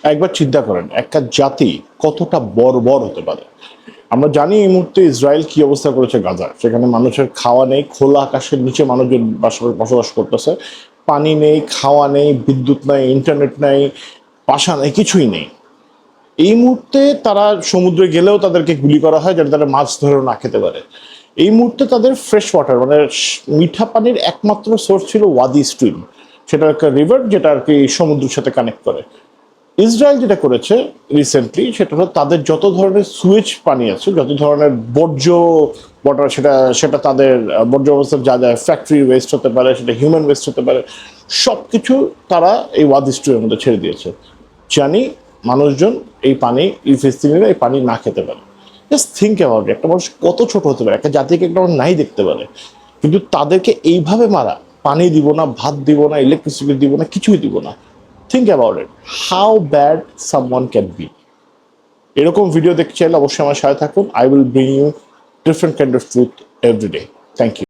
একবার চিন্তা করেন একটা জাতি কতটা বর্বর হতে পারে। আমরা জানি এই মুহূর্তে ইসরায়েল কি অবস্থা করেছে গাজার, সেখানে মানুষের খাওয়া নেই, খোলা আকাশের নিচে মানুষজন বসবাস করতেছে, পানি নেই, খাওয়া নেই, বিদ্যুৎ নাই, ইন্টারনেট নাই, বাসা নেই, কিছুই নেই। এই মুহূর্তে তারা সমুদ্রে গেলেও তাদেরকে গুলি করা হয় যাতে তারা মাছ ধরেও না খেতে পারে। এই মুহূর্তে তাদের ফ্রেশ ওয়াটার মানে মিঠা পানির একমাত্র সোর্স ছিল ওয়াদি স্ট্রিম, সেটা একটা রিভার যেটা আর কি সমুদ্রের সাথে কানেক্ট করে। ইসরায়েল যেটা করেছে রিসেন্টলি সেটা হলো তাদের যত ধরনের সুয়েজ পানি আছে, যত ধরনের বর্জ্য ওয়াটার, সেটা সেটা তাদের বর্জ্য অবস্থার যা যা ফ্যাক্টরি ওয়েস্ট হতে পারে, সেটা হিউম্যান ওয়েস্ট হতে পারে, সব কিছু তারা এই ওয়াদি স্ট্রিমের মধ্যে ছেড়ে দিয়েছে। জানি মানুষজন এই পানি, এই ফিলিস্তিনিরা এই পানি না খেতে পারে। জাস্ট থিঙ্ক অ্যাবাউট ইট, একটা মানুষ কত ছোট হতে পারে, একটা জাতিকে একটা মানুষ নাই দেখতে পারে, কিন্তু তাদেরকে এইভাবে মারা, পানি দিব না, ভাত দিব না, ইলেকট্রিসিটি দিব না, কিছুই দিব না। Think about it, how bad someone can be. এরকম ভিডিও দেখতে চাইলে অবশ্যই আমার সাথে থাকুন। I will bring you different kind of truth every day. Thank you.